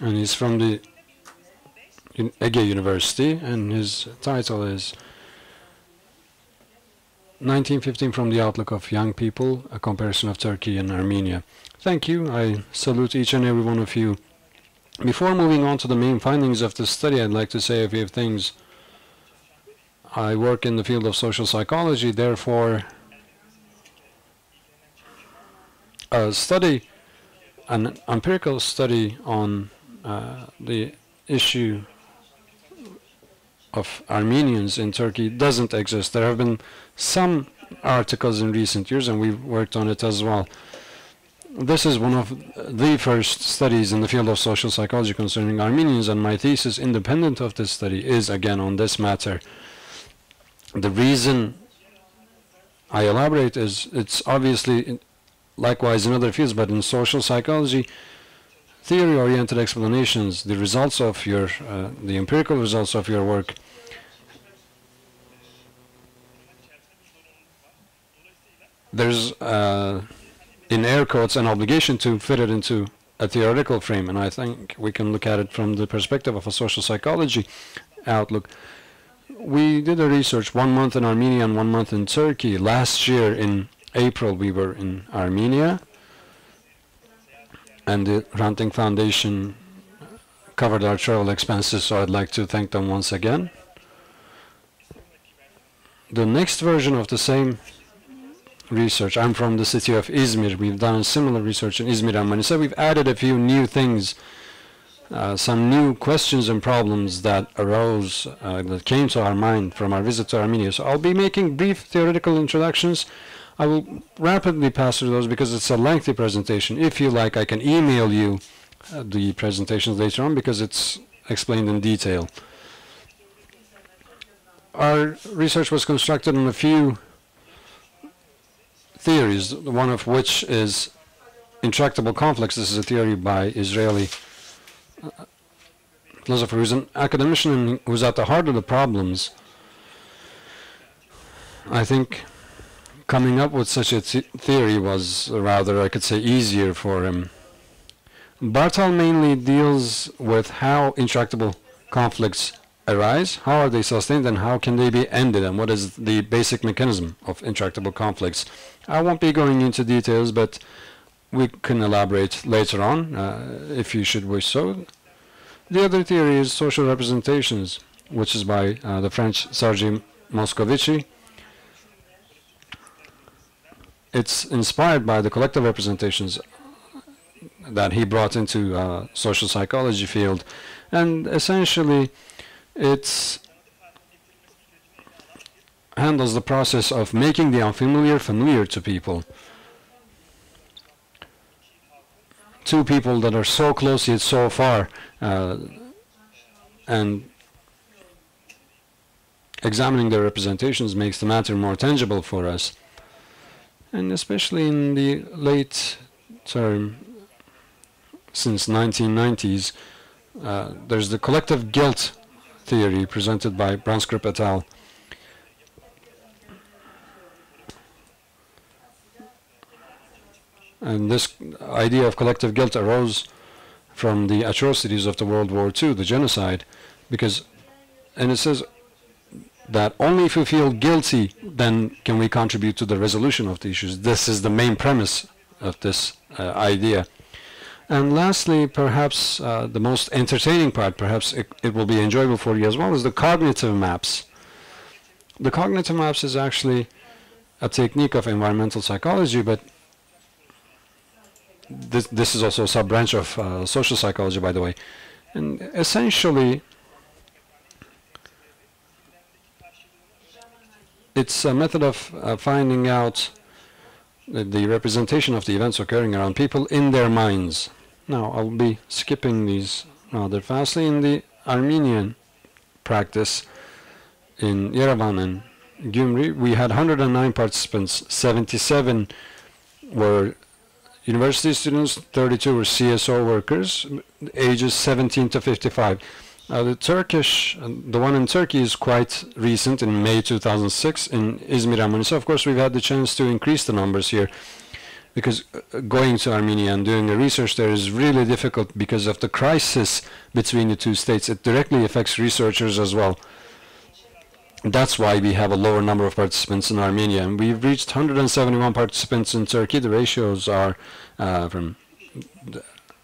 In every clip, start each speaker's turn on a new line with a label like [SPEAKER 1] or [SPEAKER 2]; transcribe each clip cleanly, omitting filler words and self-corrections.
[SPEAKER 1] and he's from the Ege University, and his title is 1915 from the Outlook of Young People, a comparison of Turkey and Armenia. Thank you. I salute each and every one of you. Before moving on to the main findings of the study, I'd like to say a few things. I work in the field of social psychology, therefore an empirical study on the issue of Armenians in Turkey doesn't exist. There have been some articles in recent years, and we've worked on it as well. This is one of the first studies in the field of social psychology concerning Armenians, and my thesis, independent of this study, is again on this matter. The reason I elaborate is it's obviously likewise in other fields, but in social psychology, theory-oriented explanations, the results of your, the empirical results of your work, there's, in air quotes, an obligation to fit it into a theoretical frame, and I think we can look at it from the perspective of a social psychology outlook. We did a research 1 month in Armenia and 1 month in Turkey. Last year in April we were in Armenia, and the Hrant Foundation covered our travel expenses, so I'd like to thank them once again. The next version of the same research, I'm from the city of Izmir. We've done similar research in Izmir and Manisa. We've added a few new things, some new questions and problems that arose, that came to our mind from our visit to Armenia. So I'll be making brief theoretical introductions. I will rapidly pass through those because it's a lengthy presentation. If you like, I can email you the presentations later on because it's explained in detail. Our research was constructed on a few theories, one of which is intractable conflicts. This is a theory by Israeli philosopher who's an academician and who's at the heart of the problems. I think coming up with such a theory was rather, I could say, easier for him. Bartal mainly deals with how intractable conflicts arise, how are they sustained, and how can they be ended, and what is the basic mechanism of intractable conflicts. I won't be going into details, but we can elaborate later on if you should wish so. The other theory is social representations, which is by the French Serge Moscovici. It's inspired by the collective representations that he brought into social psychology field, and essentially it handles the process of making the unfamiliar familiar to people. Two people that are so close yet so far, and examining their representations makes the matter more tangible for us. And especially in the late term, since 1990s, there's the collective guilt theory presented by Branskrip et al. And this idea of collective guilt arose from the atrocities of the World War II, the genocide, and it says that only if we feel guilty, then can we contribute to the resolution of the issues. This is the main premise of this idea. And lastly, perhaps the most entertaining part, perhaps it will be enjoyable for you as well, is the cognitive maps. The cognitive maps is actually a technique of environmental psychology, but this is also a sub-branch of social psychology, by the way. And essentially, it's a method of finding out the representation of the events occurring around people in their minds. Now, I'll be skipping these rather fastly. In the Armenian practice in Yerevan and Gyumri, we had 109 participants. 77 were university students, 32 were CSO workers, ages 17 to 55. The one in Turkey is quite recent, in May 2006, in Izmir and Manisa. Of course, we've had the chance to increase the numbers here. because going to Armenia and doing the research there is really difficult because of the crisis between the two states. It directly affects researchers as well. That's why we have a lower number of participants in Armenia. And we've reached 171 participants in Turkey. The ratios are from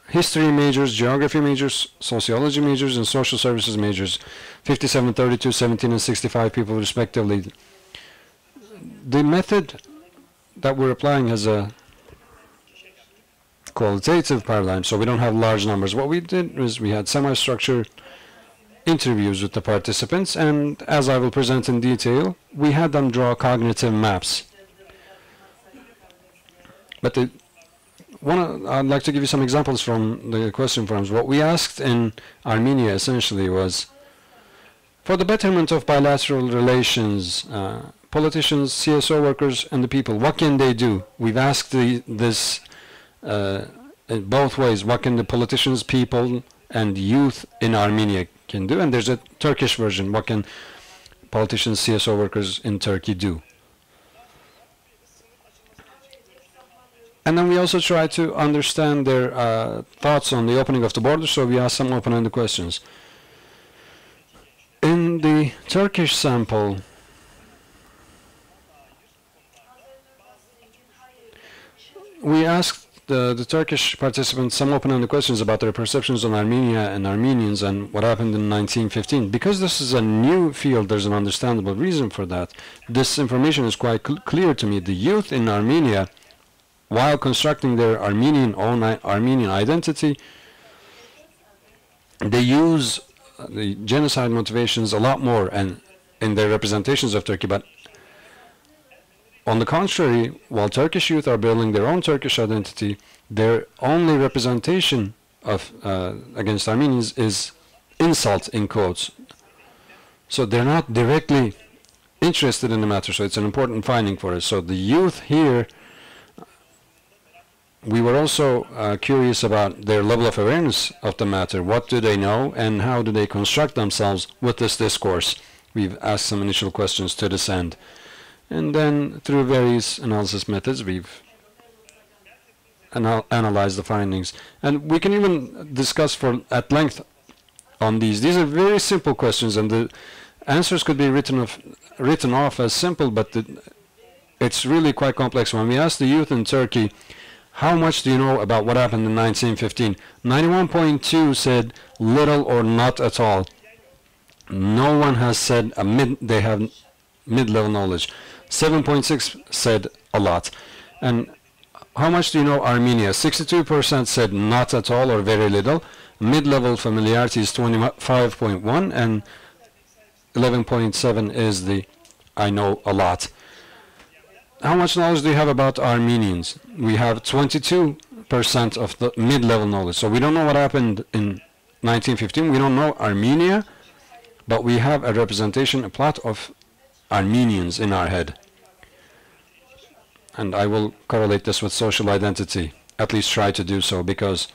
[SPEAKER 1] history majors, geography majors, sociology majors, and social services majors. 57, 32, 17, and 65 people respectively. The method that we're applying has a qualitative paradigm, so we don't have large numbers. What we did was we had semi-structured interviews with the participants, and as I will present in detail, we had them draw cognitive maps. But I'd like to give you some examples from the question forms. What we asked in Armenia essentially was, for the betterment of bilateral relations, politicians, CSO workers, and the people, what can they do? We've asked this in both ways. What can the politicians, people, and youth in Armenia can do? And there's a Turkish version. What can politicians, CSO workers in Turkey do? And then we also try to understand their thoughts on the opening of the border, so we ask some open-ended questions. In the Turkish sample, we asked the Turkish participants some open-ended questions about their perceptions on Armenia and Armenians and what happened in 1915. Because this is a new field, there's an understandable reason for that. This information is quite clear to me. The youth in Armenia, while constructing their Armenian identity, they use the genocide motivations a lot more and in their representations of Turkey. But on the contrary, while Turkish youth are building their own Turkish identity, their only representation of against Armenians is insult in quotes. So they're not directly interested in the matter. So it's an important finding for us. So the youth here, we were also curious about their level of awareness of the matter. What do they know and how do they construct themselves with this discourse? We've asked some initial questions to this end. And then through various analysis methods, we've analyzed the findings. And we can even discuss at length on these. These are very simple questions, and the answers could be written off as simple, but it's really quite complex. When we asked the youth in Turkey, how much do you know about what happened in 1915? 91.2 said little or not at all. No one has said they have mid-level knowledge. 7.6 said a lot. And how much do you know Armenia? 62% said not at all or very little. Mid-level familiarity is 25.1, and 11.7 is the I know a lot. How much knowledge do you have about Armenians? We have 22% of the mid-level knowledge. So we don't know what happened in 1915. We don't know Armenia, but we have a representation, a plot of Armenians in our head. And I will correlate this with social identity, at least try to do so, because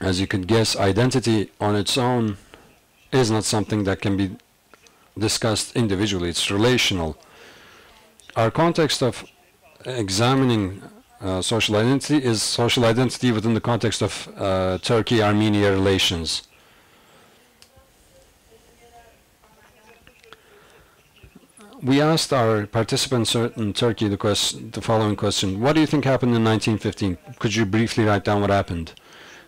[SPEAKER 1] as you could guess, identity on its own is not something that can be discussed individually. It's relational. Our context of examining social identity is social identity within the context of Turkey-Armenia relations. We asked our participants in Turkey the following question: what do you think happened in 1915? Could you briefly write down what happened?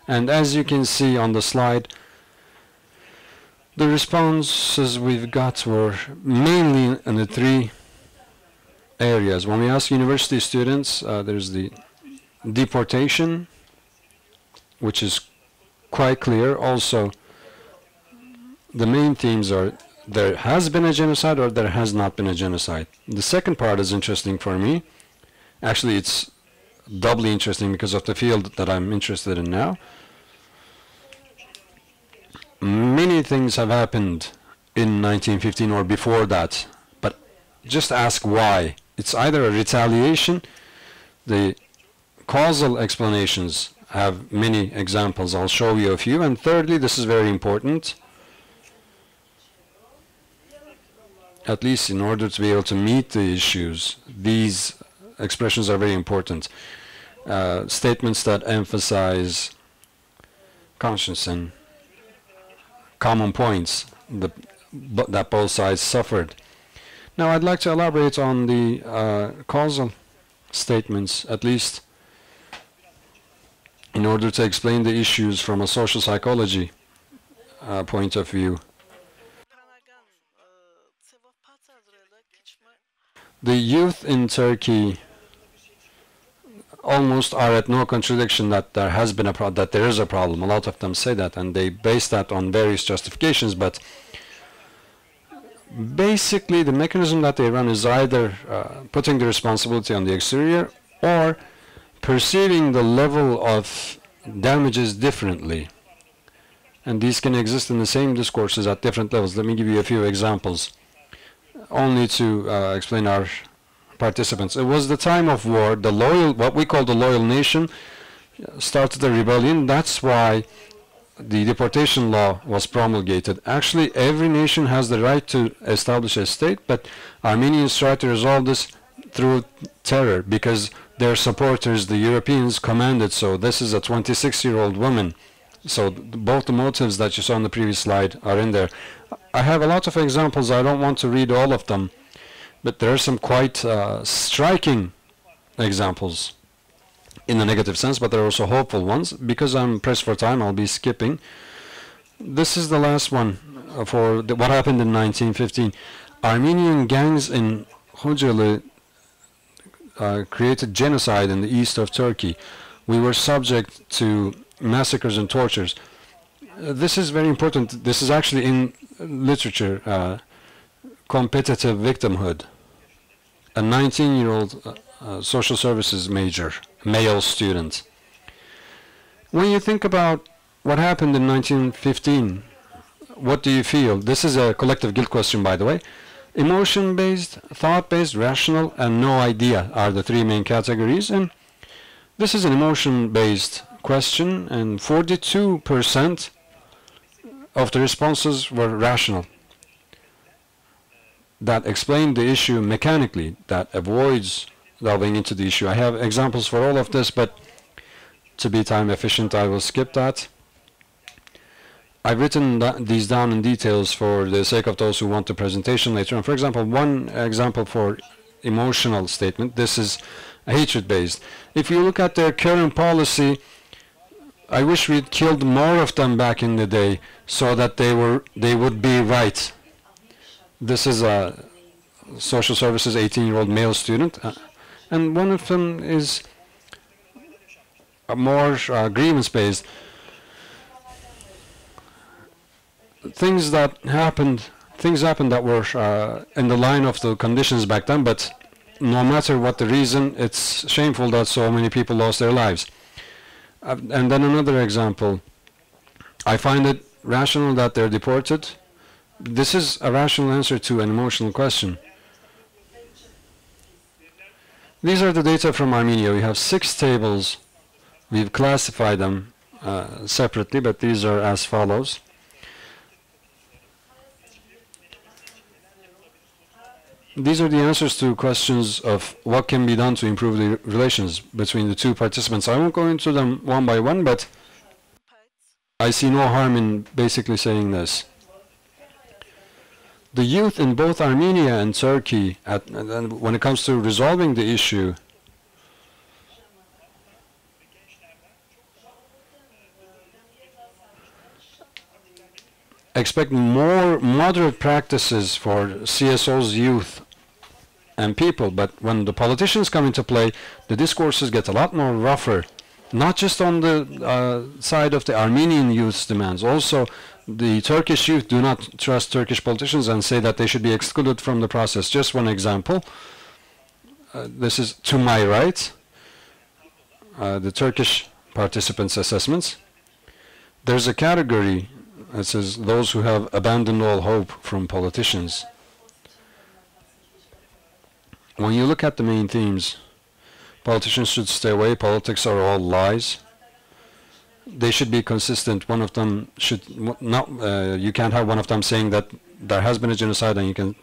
[SPEAKER 1] And as you can see on the slide, the responses we've got were mainly in the three areas. When we ask university students, there's the deportation, which is quite clear. Also, the main themes are there has been a genocide or there has not been a genocide. The second part is interesting for me. Actually, it's doubly interesting because of the field that I'm interested in now. Many things have happened in 1915 or before that, but just ask why. It's either a retaliation. The causal explanations have many examples. I'll show you a few. And thirdly, this is very important, at least in order to be able to meet the issues, these expressions are very important. Statements that emphasize conscience and common points that both sides suffered. Now I'd like to elaborate on the causal statements, at least in order to explain the issues from a social psychology point of view. The youth in Turkey almost are at no contradiction that there has been that there is a problem. A lot of them say that, and they base that on various justifications, but basically the mechanism that they run is either putting the responsibility on the exterior or perceiving the level of damages differently. And these can exist in the same discourses at different levels. Let me give you a few examples, only to explain our participants. It was the time of war. The loyal, what we call the loyal nation, started a rebellion. That's why the deportation law was promulgated. Actually, every nation has the right to establish a state, but Armenians tried to resolve this through terror because their supporters, the Europeans, commanded so. This is a 26-year-old woman. So both the motives that you saw on the previous slide are in there. I have a lot of examples. I don't want to read all of them, but there are some quite striking examples in the negative sense, but there are also hopeful ones. Because I'm pressed for time, I'll be skipping. This is the last one for what happened in 1915. Armenian gangs in Higutyun created genocide in the east of Turkey. We were subject to massacres and tortures. This is very important. This is actually in literature, competitive victimhood. A 19-year-old social services major, male student. When you think about what happened in 1915, what do you feel? This is a collective guilt question, by the way. Emotion-based, thought-based, rational, and no idea are the three main categories. And this is an emotion-based question, and 42% of the responses were rational. That explained the issue mechanically, that avoids delving into the issue. I have examples for all of this, but to be time efficient, I will skip that. I've written these down in details for the sake of those who want the presentation later on. For example, one example for emotional statement, this is hatred-based. If you look at their current policy, I wish we'd killed more of them back in the day so that they would be right. This is a social services 18-year-old male student, and one of them is a more grievance-based. Things happened that were in the line of the conditions back then, but no matter what the reason, it's shameful that so many people lost their lives. And then another example, I find it rational that they're deported. This is a rational answer to an emotional question. These are the data from Armenia. We have 6 tables. We've classified them separately, but these are as follows. These are the answers to questions of what can be done to improve the relations between the two participants. I won't go into them one by one, but I see no harm in basically saying this. The youth in both Armenia and Turkey, when it comes to resolving the issue, expect more moderate practices for CSO's youth and people, but when the politicians come into play, the discourses get a lot more rougher, not just on the side of the Armenian youth's demands. Also, the Turkish youth do not trust Turkish politicians and say that they should be excluded from the process. Just one example. This is to my right, the Turkish participants' assessments. There's a category that says those who have abandoned all hope from politicians. When you look at the main themes, politicians should stay away, politics are all lies. They should be consistent. One of them should not, you can't have one of them saying that there has been a genocide and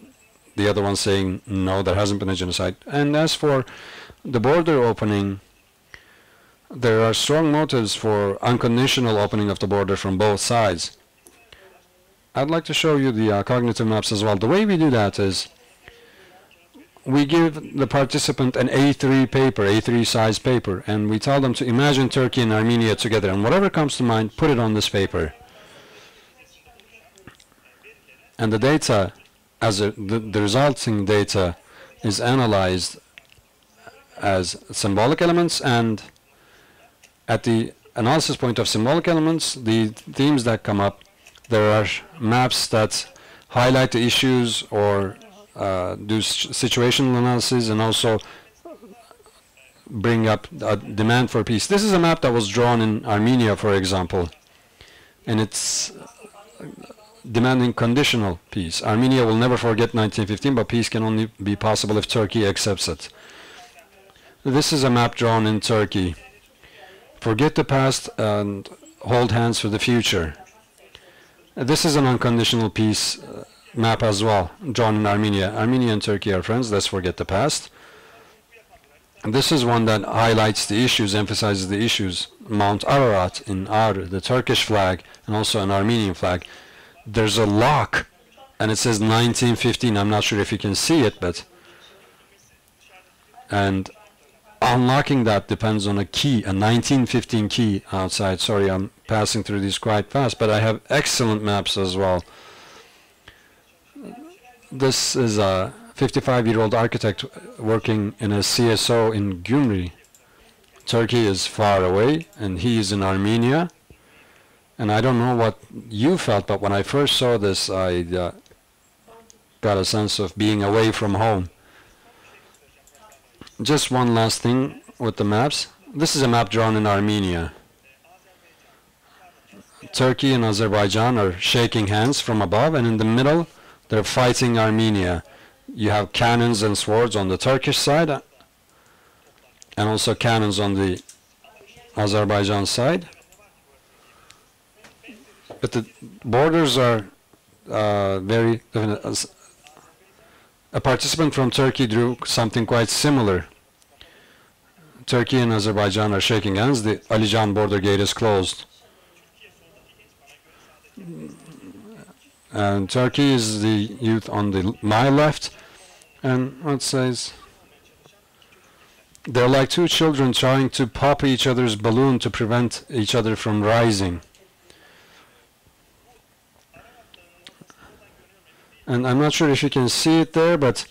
[SPEAKER 1] the other one saying no, there hasn't been a genocide. And as for the border opening, there are strong motives for unconditional opening of the border from both sides. I'd like to show you the cognitive maps as well. The way we do that is we give the participant an A3 paper, A3 size paper, and we tell them to imagine Turkey and Armenia together, and whatever comes to mind, put it on this paper. And the data, the resulting data, is analyzed as symbolic elements, and at the analysis point of symbolic elements, the themes that come up, there are maps that highlight the issues or do situational analysis and also bring up a demand for peace. This is a map that was drawn in Armenia, for example, and it's demanding conditional peace. Armenia will never forget 1915, but peace can only be possible if Turkey accepts it. This is a map drawn in Turkey. Forget the past and hold hands for the future. This is an unconditional peace map as well, drawn in Armenia. Armenia and Turkey are friends, let's forget the past. And this is one that highlights the issues, emphasizes the issues. Mount Ararat in Ar, the Turkish flag, and also an Armenian flag. There's a lock, and it says 1915. I'm not sure if you can see it, but... And unlocking that depends on a key, a 1915 key outside. Sorry, I'm passing through these quite fast, but I have excellent maps as well. This is a 55-year-old architect working in a CSO in Gyumri. Turkey is far away, and he is in Armenia. And I don't know what you felt, but when I first saw this, I got a sense of being away from home. Just one last thing with the maps. This is a map drawn in Armenia. Turkey and Azerbaijan are shaking hands from above, and in the middle, they're fighting Armenia. You have cannons and swords on the Turkish side, and also cannons on the Azerbaijan side. But the borders are very definite. A participant from Turkey drew something quite similar. Turkey and Azerbaijan are shaking hands. The Alican border gate is closed. And Turkey is the youth on my left. And what says? They're like two children trying to pop each other's balloon to prevent each other from rising. And I'm not sure if you can see it there, but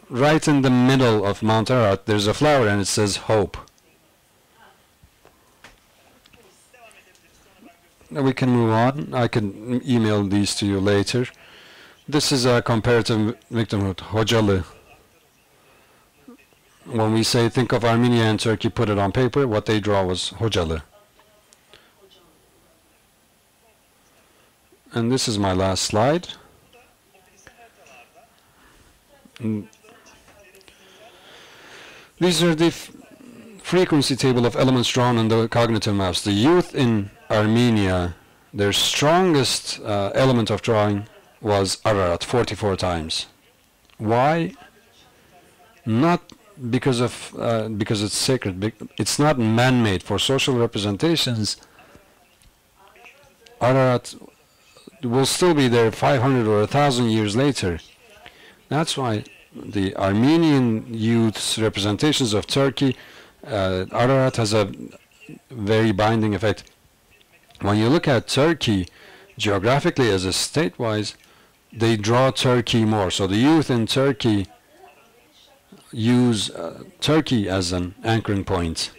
[SPEAKER 1] right in the middle of Mount Ararat, there's a flower and it says hope. Now we can move on. I can email these to you later. This is a comparative victimhood, Hocalı. When we say think of Armenia and Turkey, put it on paper, what they draw was Hocalı. And this is my last slide. These are the frequency table of elements drawn on the cognitive maps. The youth in Armenia, their strongest element of drawing was Ararat, 44 times. Why? Not because it's sacred. It's not man-made. For social representations, Ararat will still be there 500 or 1,000 years later. That's why the Armenian youth's representations of Turkey, Ararat has a very binding effect. When you look at Turkey geographically as a state-wise, they draw Turkey more. So the youth in Turkey use Turkey as an anchoring point.